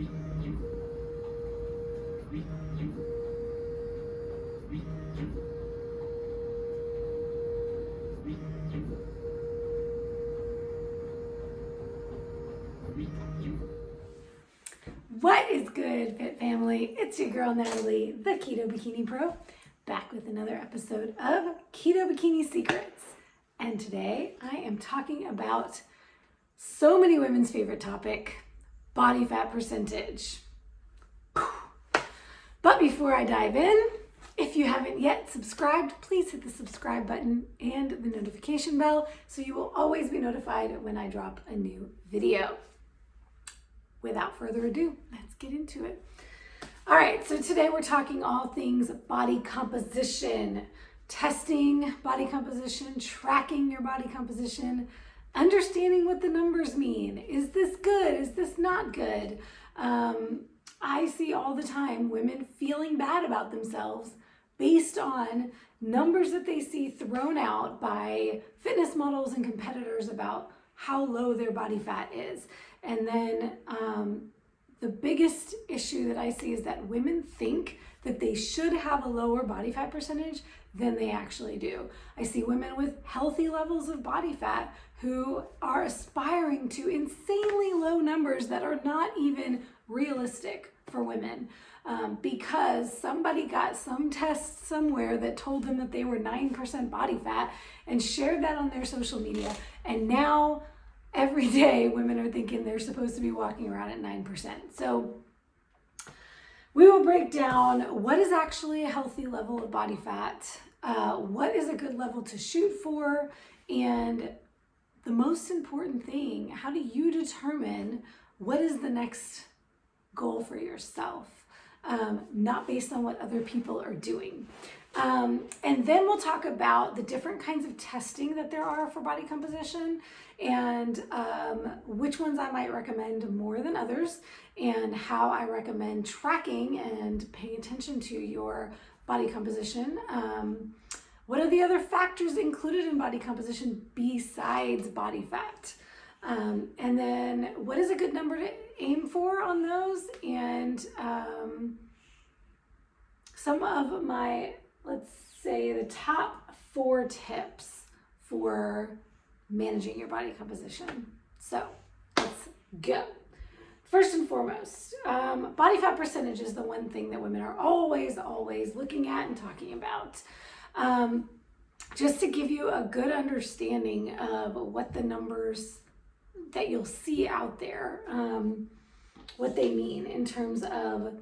What is good, Fit Family? It's your girl Natalie, the Keto Bikini Pro, back with another episode of Keto Bikini Secrets. And today I am talking about so many women's favorite topic, body fat percentage. But before I dive in, if you haven't yet subscribed, please hit the subscribe button and the notification bell so you will always be notified when I drop a new video. Without further ado, let's get into it. All right, so today we're talking all things body composition, testing body composition, tracking your body composition, understanding what the numbers mean. Is this good? Is this not good? I see all the time women feeling bad about themselves based on numbers that they see thrown out by fitness models and competitors about how low their body fat is. And then the biggest issue that I see is that women think that they should have a lower body fat percentage than they actually do. I see women with healthy levels of body fat who are aspiring to insanely low numbers that are not even realistic for women because somebody got some test somewhere that told them that they were 9% body fat and shared that on their social media, and now every day women are thinking they're supposed to be walking around at 9%. So we will break down what is actually a healthy level of body fat, what is a good level to shoot for, and the most important thing, how do you determine what is the next goal for yourself, not based on what other people are doing. And then we'll talk about the different kinds of testing that there are for body composition and which ones I might recommend more than others, and how I recommend tracking and paying attention to your body composition. What are the other factors included in body composition besides body fat? And then what is a good number to aim for on those? And some of my, let's say, the top 4 tips for managing your body composition. So let's go. First and foremost, body fat percentage is the one thing that women are always looking at and talking about. Just to give you a good understanding of what the numbers that you'll see out there, what they mean in terms of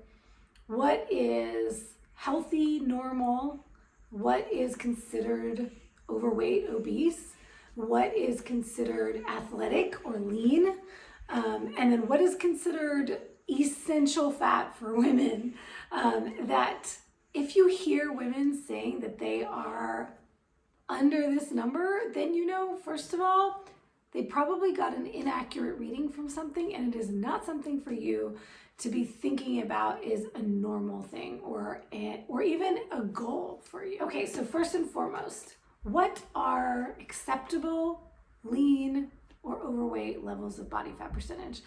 what is healthy, normal, what is considered overweight, obese, what is considered athletic or lean, and then what is considered essential fat for women. That if you hear women saying that they are under this number, then you know, first of all, they probably got an inaccurate reading from something, and it is not something for you to be thinking about is a normal thing or even a goal for you. Okay, so first and foremost, what are acceptable lean or overweight levels of body fat percentage?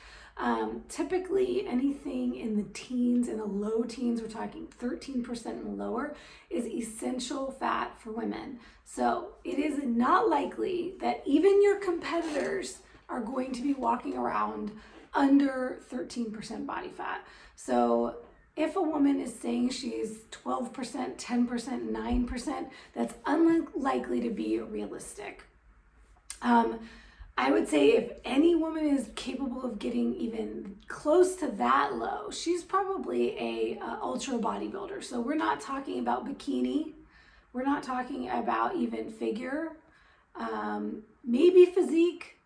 Typically anything in the teens, in the low teens, we're talking 13% and lower, is essential fat for women. So it is not likely that even your competitors are going to be walking around under 13% body fat. So if a woman is saying she's 12%, 10%, 9%, that's unlikely to be realistic. I would say if any woman is capable of getting even close to that low, she's probably a ultra bodybuilder. So we're not talking about bikini. We're not talking about even figure, maybe physique,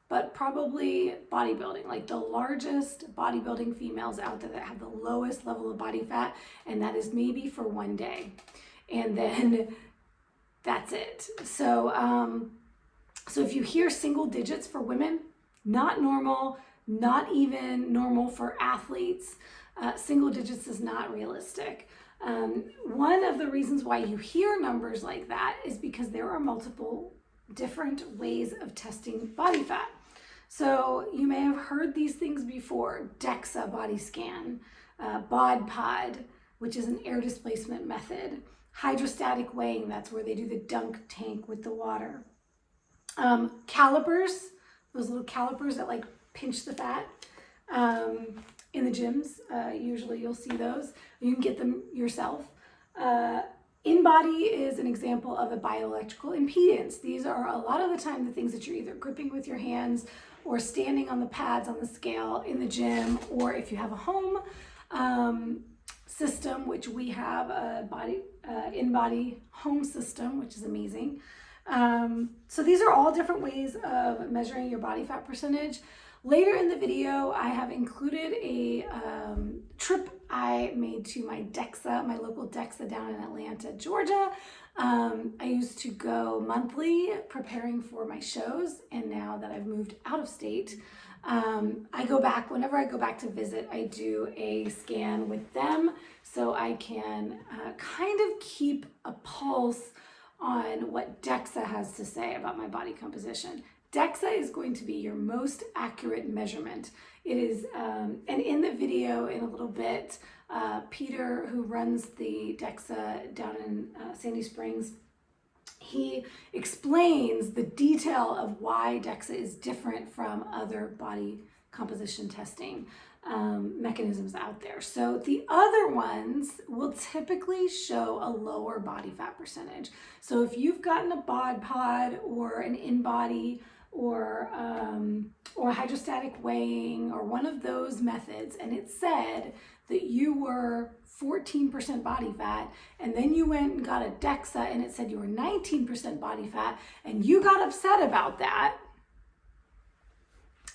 but probably bodybuilding, like the largest bodybuilding females out there that have the lowest level of body fat, and that is maybe for one day. And then that's it. So, so if you hear single digits for women, not normal, not even normal for athletes, single digits is not realistic. One of the reasons why you hear numbers like that is because there are multiple different ways of testing body fat. So you may have heard these things before: DEXA body scan, bod pod, which is an air displacement method, hydrostatic weighing, that's where they do the dunk tank with the water. Calipers, those little calipers that like pinch the fat in the gyms. Usually you'll see those. You can get them yourself. InBody is an example of a bioelectrical impedance. These are a lot of the time the things that you're either gripping with your hands or standing on the pads on the scale in the gym, or if you have a home system, which we have a InBody home system, which is amazing. So these are all different ways of measuring your body fat percentage. Later in the video, I have included a trip I made to my DEXA, my local DEXA down in Atlanta, Georgia. I used to go monthly preparing for my shows, and now that I've moved out of state, I go back, whenever I go back to visit, I do a scan with them so I can kind of keep a pulse on what DEXA has to say about my body composition. DEXA is going to be your most accurate measurement. It is, and in the video in a little bit, Peter, who runs the DEXA down in Sandy Springs, he explains the detail of why DEXA is different from other body composition testing mechanisms out there. So the other ones will typically show a lower body fat percentage. So if you've gotten a bod pod or an InBody or hydrostatic weighing or one of those methods, and it said that you were 14% body fat, and then you went and got a DEXA and it said you were 19% body fat, and you got upset about that,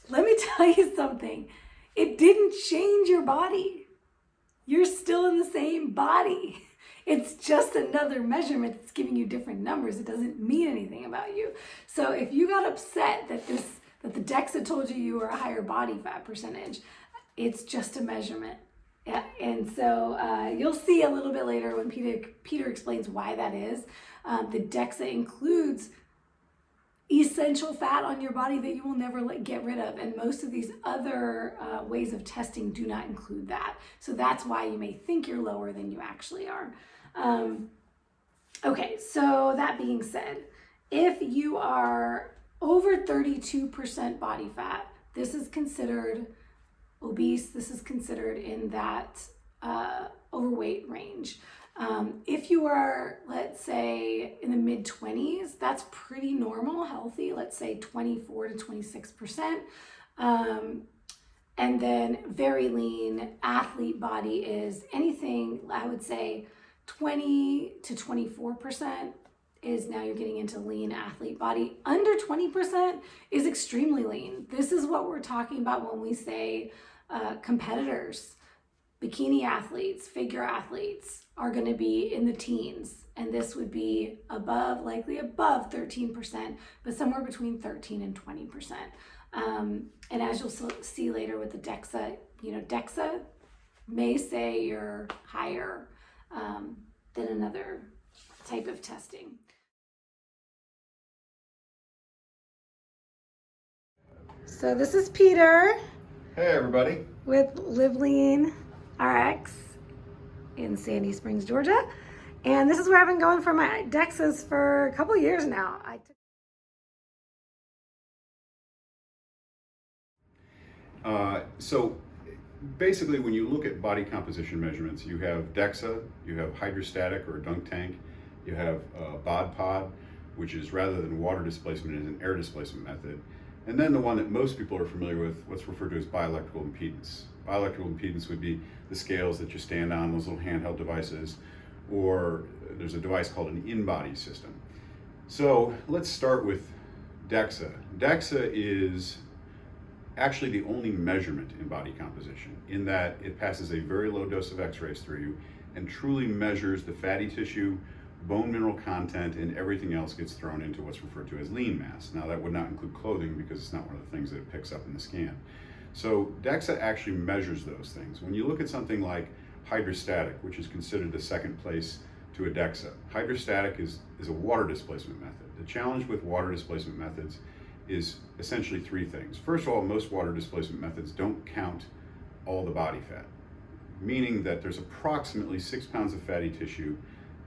let me tell you something. It didn't change your body. You're still in the same body. It's just another measurement that's giving you different numbers. It doesn't mean anything about you. So if you got upset that the DEXA told you were a higher body fat percentage, it's just a measurement. Yeah, and so you'll see a little bit later when Peter explains why that is. The DEXA includes essential fat on your body that you will never get rid of, and most of these other ways of testing do not include that. So that's why you may think you're lower than you actually are. Okay, so that being said, if you are over 32% body fat, this is considered obese. This is considered in that overweight range. If you are, let's say, in the mid-20s, that's pretty normal, healthy, let's say 24 to 26%. And then very lean athlete body is anything, I would say 20 to 24% is now you're getting into lean athlete body. Under 20% is extremely lean. This is what we're talking about when we say competitors, bikini athletes, figure athletes are going to be in the teens, and this would be above, likely above 13%, but somewhere between 13 and 20%. And as you'll see later with the DEXA, DEXA may say you're higher than another type of testing. So this is Peter. Hey everybody. With Live Lean RX in Sandy Springs, Georgia. And this is where I've been going for my DEXAs for a couple of years now. So basically when you look at body composition measurements, you have DEXA, you have hydrostatic or a dunk tank, you have bod pod, which is rather than water displacement is an air displacement method. And then the one that most people are familiar with, what's referred to as bioelectrical impedance. Bioelectrical impedance would be the scales that you stand on, those little handheld devices, or there's a device called an InBody System. So let's start with DEXA. DEXA is actually the only measurement in body composition, in that it passes a very low dose of x-rays through you and truly measures the fatty tissue, bone mineral content, and everything else gets thrown into what's referred to as lean mass. Now that would not include clothing because it's not one of the things that it picks up in the scan. So DEXA actually measures those things. When you look at something like hydrostatic, which is considered the second place to a DEXA, hydrostatic is a water displacement method. The challenge with water displacement methods is essentially three things. First of all, most water displacement methods don't count all the body fat, meaning that there's approximately 6 pounds of fatty tissue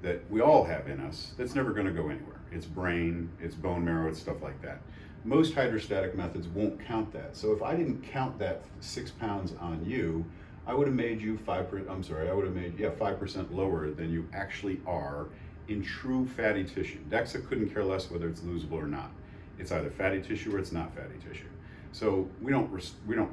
that we all have in us that's never going to go anywhere. It's brain, it's bone marrow, it's stuff like that. Most hydrostatic methods won't count that. So if I didn't count that 6 pounds on you, I would have made you 5% lower than you actually are in true fatty tissue. DEXA couldn't care less whether it's losable or not. It's either fatty tissue or it's not fatty tissue. So we don't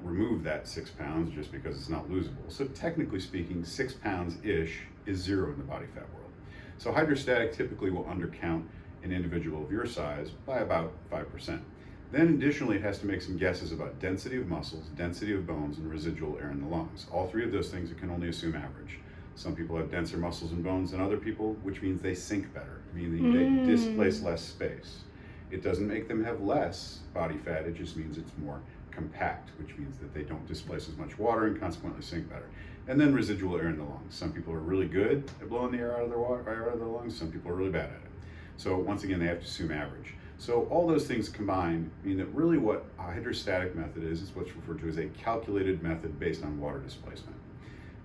remove that 6 pounds just because it's not losable. So technically speaking, 6 pounds-ish is zero in the body fat world. So hydrostatic typically will undercount an individual of your size by about 5%. Then additionally, it has to make some guesses about density of muscles, density of bones, and residual air in the lungs. All three of those things it can only assume average. Some people have denser muscles and bones than other people, which means they sink better, meaning they displace less space. It doesn't make them have less body fat, it just means it's more compact, which means that they don't displace as much water and consequently sink better. And then residual air in the lungs. Some people are really good at blowing the air out of their lungs, some people are really bad at it. So once again, they have to assume average. So all those things combined mean that really what a hydrostatic method is what's referred to as a calculated method based on water displacement,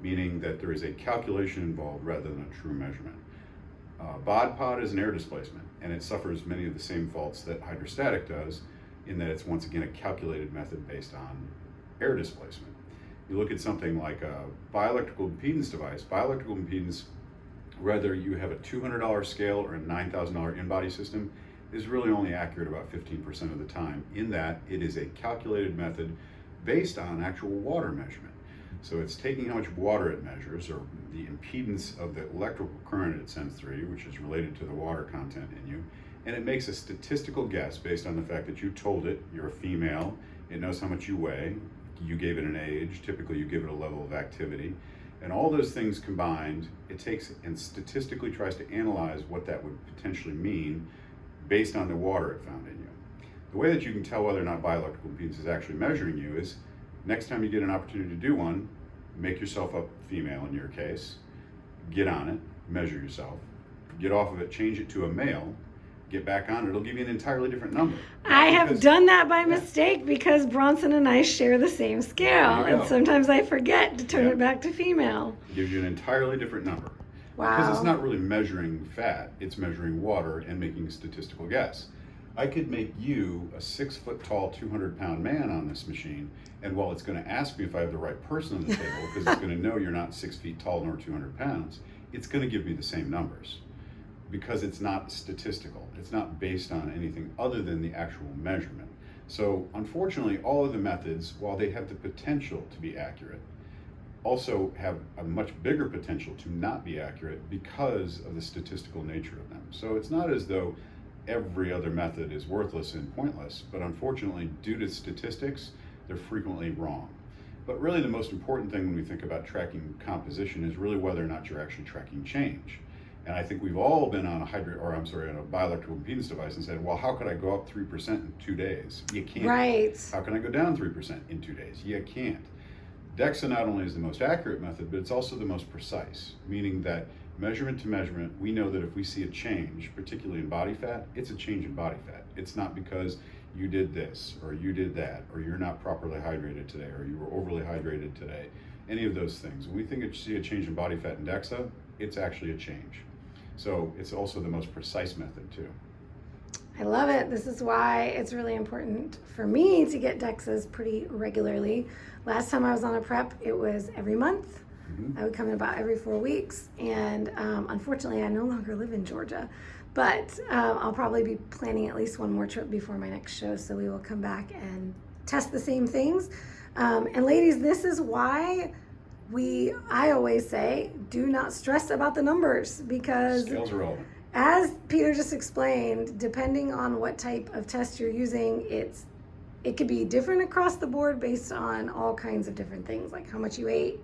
meaning that there is a calculation involved rather than a true measurement. Bod pod is an air displacement, and it suffers many of the same faults that hydrostatic does, in that it's once again a calculated method based on air displacement. You look at something like a bioelectrical impedance device. Bioelectrical impedance, whether you have a $200 scale or a $9,000 InBody system, is really only accurate about 15% of the time, in that it is a calculated method based on actual water measurement. So it's taking how much water it measures, or the impedance of the electrical current it sends through you, which is related to the water content in you, and it makes a statistical guess based on the fact that you told it you're a female, it knows how much you weigh, you gave it an age, typically you give it a level of activity, and all those things combined, it takes and statistically tries to analyze what that would potentially mean based on the water it found in you. The way that you can tell whether or not bioelectrical impedance is actually measuring you is, next time you get an opportunity to do one, make yourself a female in your case, get on it, measure yourself, get off of it, change it to a male, get back on it, it'll give you an entirely different number. I have done that by mistake because Bronson and I share the same scale, and sometimes I forget to turn it back to female. It gives you an entirely different number. Wow. Because it's not really measuring fat, it's measuring water and making a statistical guess. I could make you a 6 foot tall, 200 pound man on this machine, and while it's going to ask me if I have the right person on the table, because it's going to know you're not 6 feet tall nor 200 pounds, it's going to give me the same numbers. Because it's not statistical. It's not based on anything other than the actual measurement. So unfortunately, all of the methods, while they have the potential to be accurate, also have a much bigger potential to not be accurate because of the statistical nature of them. So it's not as though every other method is worthless and pointless, but unfortunately, due to statistics, they're frequently wrong. But really the most important thing when we think about tracking composition is really whether or not you're actually tracking change. And I think we've all been on a bioelectrical impedance device and said, well, how could I go up 3% in 2 days? You can't. Right. How can I go down 3% in 2 days? You can't. DEXA not only is the most accurate method, but it's also the most precise, meaning that measurement to measurement, we know that if we see a change, particularly in body fat, it's a change in body fat. It's not because you did this, or you did that, or you're not properly hydrated today, or you were overly hydrated today, any of those things. When we think you see a change in body fat in DEXA, it's actually a change. So it's also the most precise method too. I love it. This is why it's really important for me to get DEXAs pretty regularly. Last time I was on a prep, it was every month. I would come in about every 4 weeks, and unfortunately I no longer live in Georgia, but I'll probably be planning at least one more trip before my next show, so we will come back and test the same things. And ladies, this is why I always say, do not stress about the numbers, because scales are relevant. As Peter just explained, depending on what type of test you're using, it could be different across the board based on all kinds of different things, like how much you ate,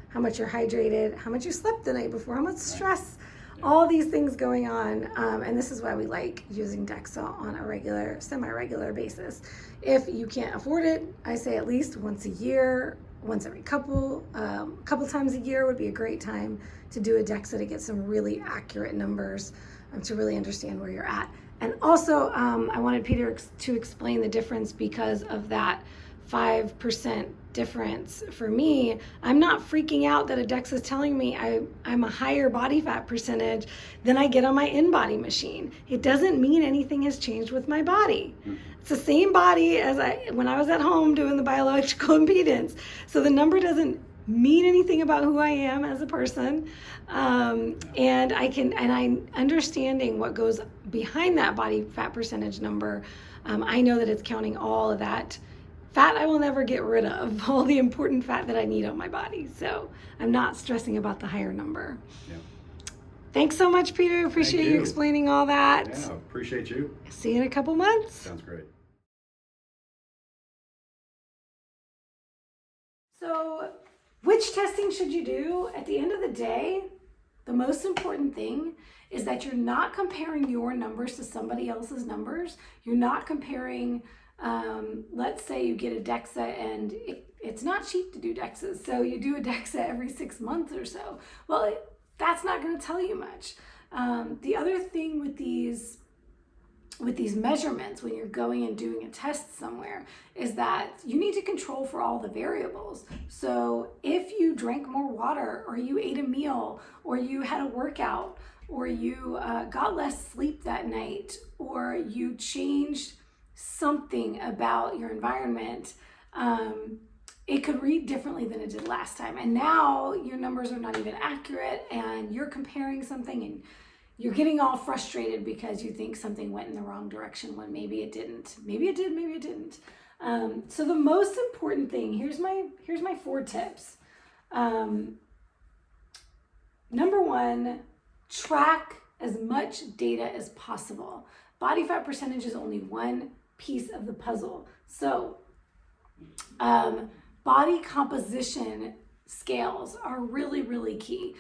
how much you're hydrated, how much you slept the night before, how much stress, all these things going on. And this is why we like using DEXA on a semi-regular basis. If you can't afford it, I say at least once a year, once every couple times a year would be a great time to do a DEXA to get some really accurate numbers, to really understand where you're at. And also, I wanted Peter to explain the difference because of that 5% difference. For me, I'm not freaking out that a DEXA is telling me I'm a higher body fat percentage than I get on my InBody machine. It doesn't mean anything has changed with my body. It's the same body as when I was at home doing the bioelectrical impedance. So the number doesn't mean anything about who I am as a person. And I'm understanding what goes behind that body fat percentage number. I know that it's counting all of that fat I will never get rid of, all the important fat that I need on my body. So I'm not stressing about the higher number. Yeah. Thanks so much, Peter. Appreciate you explaining all that. Yeah, appreciate you. See you in a couple months. Sounds great. So which testing should you do? At the end of the day, the most important thing is that you're not comparing your numbers to somebody else's numbers. You're not comparing, let's say you get a DEXA and it's not cheap to do DEXAs. So you do a DEXA every 6 months or so. Well, that's not going to tell you much. The other thing with these measurements when you're going and doing a test somewhere is that you need to control for all the variables. So if you drank more water, or you ate a meal, or you had a workout, or you got less sleep that night, or you changed something about your environment, it could read differently than it did last time. And now your numbers are not even accurate, and you're comparing something and you're getting all frustrated because you think something went in the wrong direction when maybe it didn't. Maybe it did, maybe it didn't. So the most important thing, here's my 4 tips. Number 1, track as much data as possible. Body fat percentage is only one piece of the puzzle. So body composition scales are really, really key.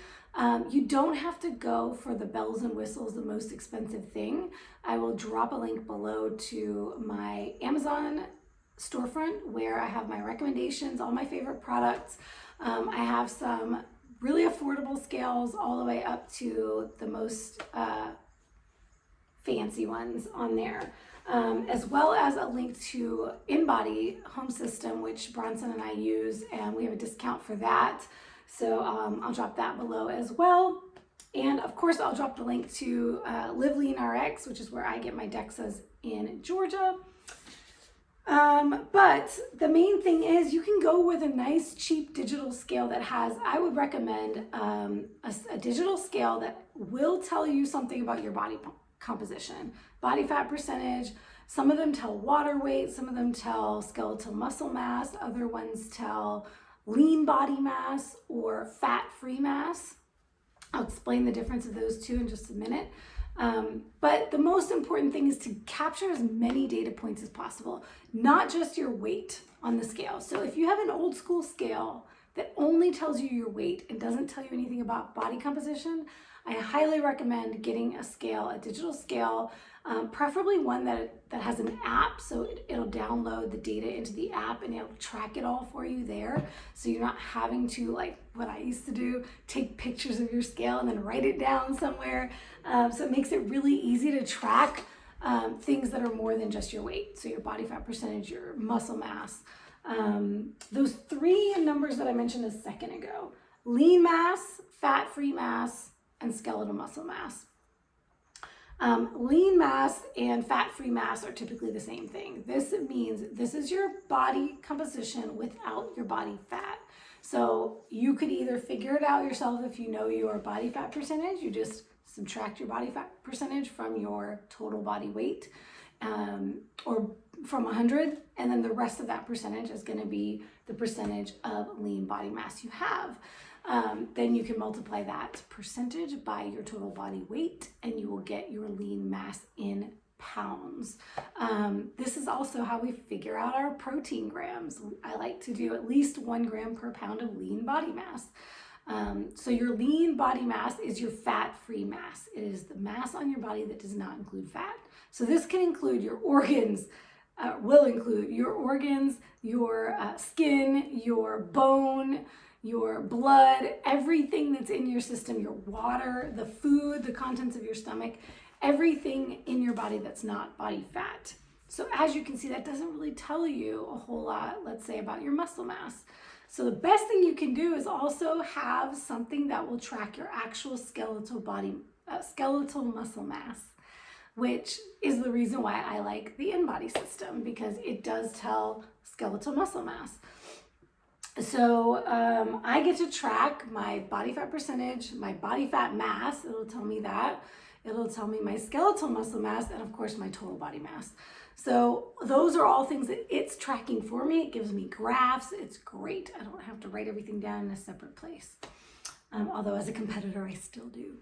You don't have to go for the bells and whistles, the most expensive thing. I will drop a link below to my Amazon storefront where I have my recommendations, all my favorite products. I have some really affordable scales all the way up to the most fancy ones on there. As well as a link to InBody Home System, which Bronson and I use, and we have a discount for that. So I'll drop that below as well. And of course, I'll drop the link to Live Lean RX, which is where I get my DEXAs in Georgia. But the main thing is you can go with a nice, cheap digital scale that has, I would recommend a digital scale that will tell you something about your body composition, body fat percentage. Some of them tell water weight, some of them tell skeletal muscle mass, other ones tell lean body mass or fat-free mass. I'll explain the difference of those two in just a minute. But the most important thing is to capture as many data points as possible, not just your weight on the scale. So if you have an old school scale that only tells you your weight and doesn't tell you anything about body composition, I highly recommend getting a scale, a digital scale, preferably one that has an app, so it'll download the data into the app and it'll track it all for you there. So you're not having to, like what I used to do, take pictures of your scale and then write it down somewhere. So it makes it really easy to track things that are more than just your weight. So your body fat percentage, your muscle mass. Those 3 numbers that I mentioned a second ago: lean mass, fat-free mass, and skeletal muscle mass. Lean mass and fat-free mass are typically the same thing. This means this is your body composition without your body fat. So you could either figure it out yourself if you know your body fat percentage. You just subtract your body fat percentage from your total body weight, or from 100, and then the rest of that percentage is going to be the percentage of lean body mass you have. Then you can multiply that percentage by your total body weight and you will get your lean mass in pounds. This is also how we figure out our protein grams. I like to do at least 1 gram per pound of lean body mass. So your lean body mass is your fat-free mass. It is the mass on your body that does not include fat. So this can include your organs, will include your organs, your skin, your bone, your blood, everything that's in your system, your water, the food, the contents of your stomach. everything in your body that's not body fat. So as you can see, that doesn't really tell you a whole lot, let's say, about your muscle mass. So the best thing you can do is also have something that will track your actual skeletal muscle mass, which is the reason why I like the InBody System, because it does tell skeletal muscle mass. So I get to track my body fat percentage, my body fat mass, it'll tell me that. It'll tell me my skeletal muscle mass, and of course my total body mass. So those are all things that it's tracking for me. It gives me graphs. It's great. I don't have to write everything down in a separate place. Although as a competitor, I still do.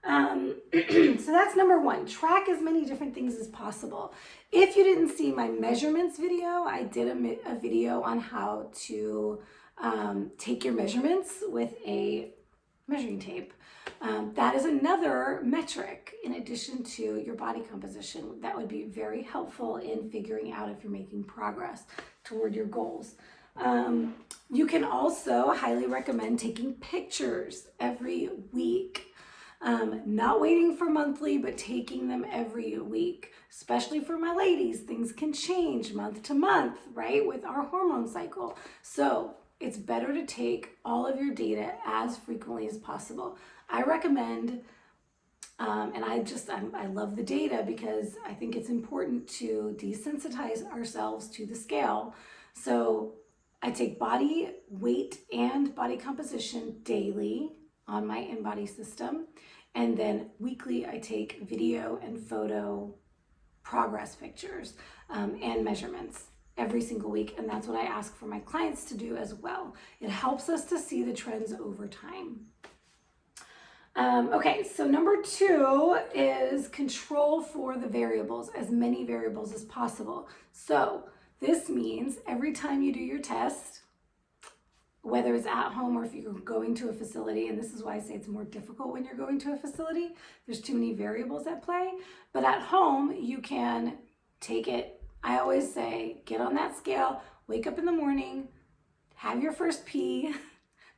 So that's number one, track as many different things as possible. If you didn't see my measurements video, I did a video on how to take your measurements with a measuring tape. That is another metric in addition to your body composition that would be very helpful in figuring out if you're making progress toward your goals. You can also highly recommend taking pictures every week. Not waiting for monthly, but taking them every week, especially for my ladies. Things can change month to month, right, with our hormone cycle. So it's better to take all of your data as frequently as possible. I recommend, and I love the data because I think it's important to desensitize ourselves to the scale. So I take body weight and body composition daily on my InBody System. And then weekly, I take video and photo progress pictures and measurements every single week. And that's what I ask for my clients to do as well. It helps us to see the trends over time. Okay, so number 2 is control for the variables, as many variables as possible. So this means every time you do your test, whether it's at home or if you're going to a facility, and this is why I say it's more difficult when you're going to a facility, there's too many variables at play. But at home, you can take it, I always say, get on that scale, wake up in the morning, have your first pee,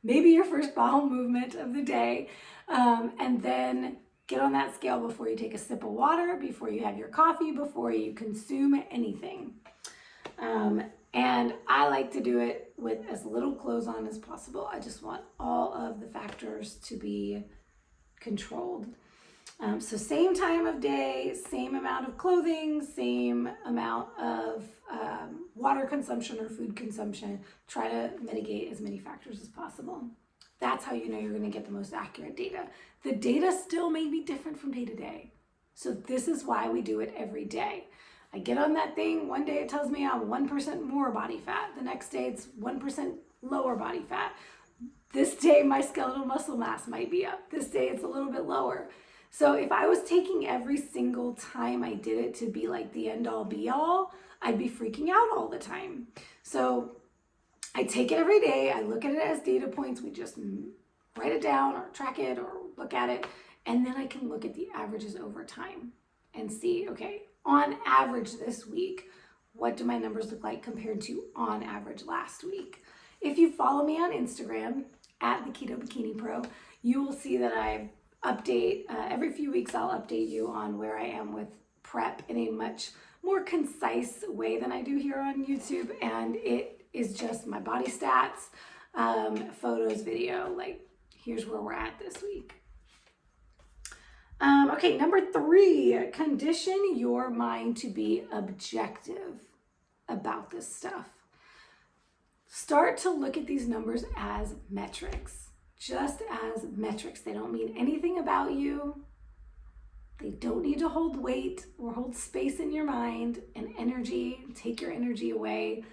maybe your first bowel movement of the day, and then get on that scale before you take a sip of water, before you have your coffee, before you consume anything. And I like to do it with as little clothes on as possible. I just want all of the factors to be controlled. So same time of day, same amount of clothing, same amount of water consumption or food consumption. Try to mitigate as many factors as possible. That's how you know you're going to get the most accurate data. The data still may be different from day to day. So this is why we do it every day. I get on that thing, one day it tells me I'm 1% more body fat. The next day it's 1% lower body fat. This day my skeletal muscle mass might be up. This day it's a little bit lower. So if I was taking every single time I did it to be like the end all be all, I'd be freaking out all the time. So I take it every day. I look at it as data points. We just write it down or track it or look at it. And then I can look at the averages over time and see, okay, on average this week, what do my numbers look like compared to on average last week? If you follow me on Instagram at the Keto Bikini Pro, you will see that I update, every few weeks I'll update you on where I am with prep in a much more concise way than I do here on YouTube. And it is just my body stats, photos, video, like here's where we're at this week. Okay, number 3, condition your mind to be objective about this stuff. Start to look at these numbers as metrics, just as metrics. They don't mean anything about you. They don't need to hold weight or hold space in your mind and energy, take your energy away,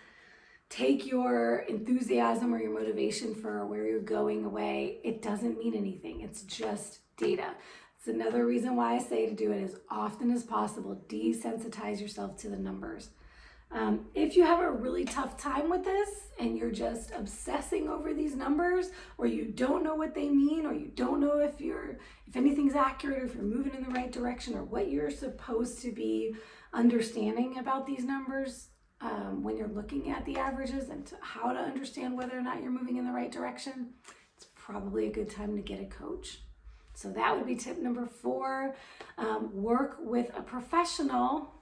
take your enthusiasm or your motivation for where you're going away. It doesn't mean anything. It's just data. It's another reason why I say to do it as often as possible. Desensitize yourself to the numbers. If you have a really tough time with this and you're just obsessing over these numbers, or you don't know what they mean, or you don't know if anything's accurate, or if you're moving in the right direction, or what you're supposed to be understanding about these numbers when you're looking at the averages and how to understand whether or not you're moving in the right direction, it's probably a good time to get a coach. So that would be tip number 4. Work with a professional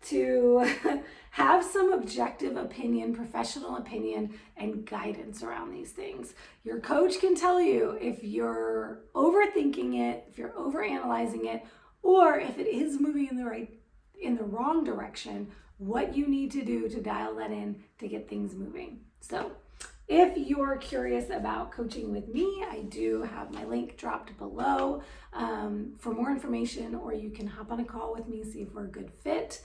to have some objective opinion, professional opinion, and guidance around these things. Your coach can tell you if you're overthinking it, if you're overanalyzing it, or if it is moving in the wrong direction, what you need to do to dial that in to get things moving. So if you're curious about coaching with me, I do have my link dropped below for more information, or you can hop on a call with me, see if we're a good fit.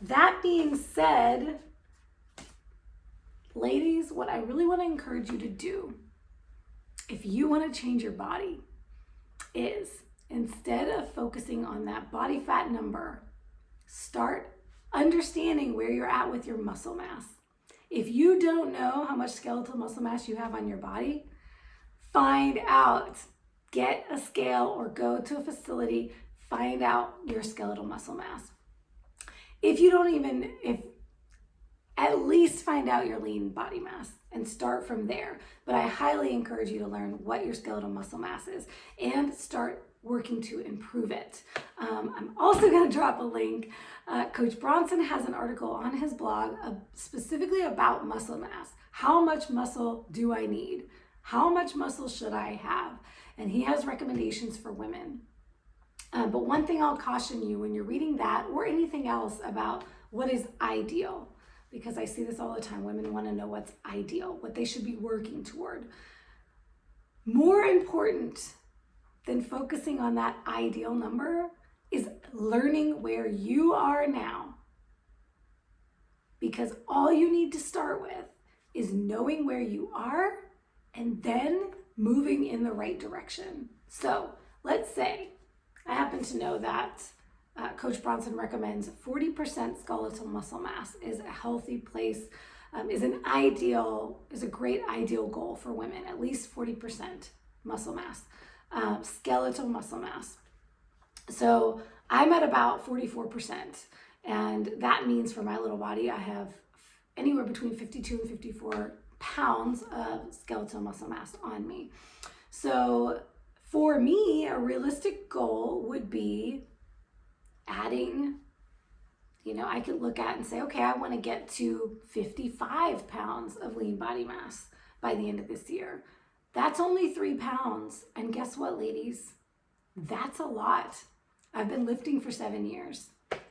That being said, ladies, what I really want to encourage you to do, if you want to change your body, is instead of focusing on that body fat number, start understanding where you're at with your muscle mass. If you don't know how much skeletal muscle mass you have on your body, find out. Get a scale or go to a facility, find out your skeletal muscle mass. If at least find out your lean body mass and start from there. But I highly encourage you to learn what your skeletal muscle mass is and start working to improve it. I'm also going to drop a link. Coach Bronson has an article on his blog specifically about muscle mass. How much muscle do I need? How much muscle should I have? And he has recommendations for women. But one thing I'll caution you when you're reading that or anything else about what is ideal, because I see this all the time. Women want to know what's ideal, what they should be working toward. More important than focusing on that ideal number is learning where you are now. Because all you need to start with is knowing where you are and then moving in the right direction. So let's say I happen to know that Coach Bronson recommends 40% skeletal muscle mass is a healthy place, is a great ideal goal for women, at least 40% muscle mass, skeletal muscle mass. So I'm at about 44%, and that means for my little body, I have anywhere between 52 and 54 pounds of skeletal muscle mass on me. So for me, a realistic goal would be adding, I could look at and say, okay, I want to get to 55 pounds of lean body mass by the end of this year. That's only 3 pounds. And guess what, ladies? That's a lot. I've been lifting for 7 years.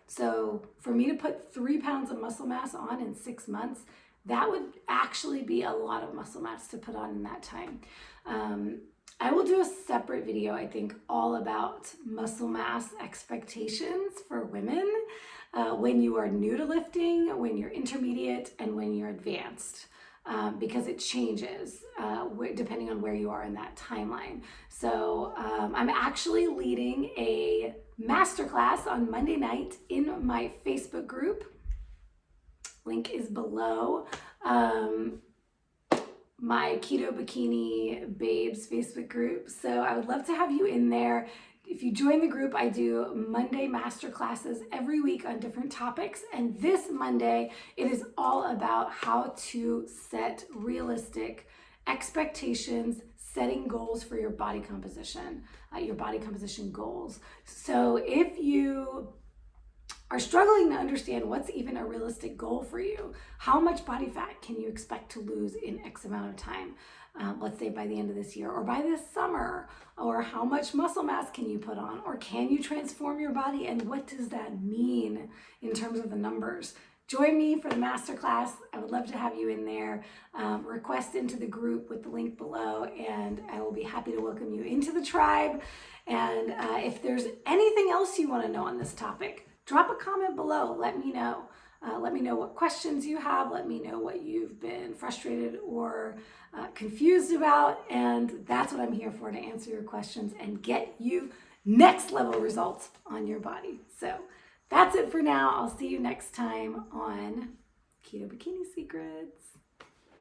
So for me to put 3 pounds of muscle mass on in 6 months, that would actually be a lot of muscle mass to put on in that time. I will do a separate video, I think, all about muscle mass expectations for women when you are new to lifting, when you're intermediate, and when you're advanced, because it changes depending on where you are in that timeline. So I'm actually leading a masterclass on Monday night in my Facebook group. Link is below. My Keto Bikini Babes Facebook group. So I would love to have you in there. If you join the group, I do Monday masterclasses every week on different topics. And this Monday, it is all about how to set realistic expectations, setting goals for your body composition goals. So if you are struggling to understand what's even a realistic goal for you, how much body fat can you expect to lose in X amount of time, let's say by the end of this year or by this summer, or how much muscle mass can you put on, or can you transform your body, and what does that mean in terms of the numbers? Join me for the masterclass. I would love to have you in there. Request into the group with the link below, and I will be happy to welcome you into the tribe. And if there's anything else you want to know on this topic, drop a comment below. Let me know. Let me know what questions you have. Let me know what you've been frustrated or confused about. And that's what I'm here for, to answer your questions and get you next level results on your body. So that's it for now. I'll see you next time on Keto Bikini Secrets.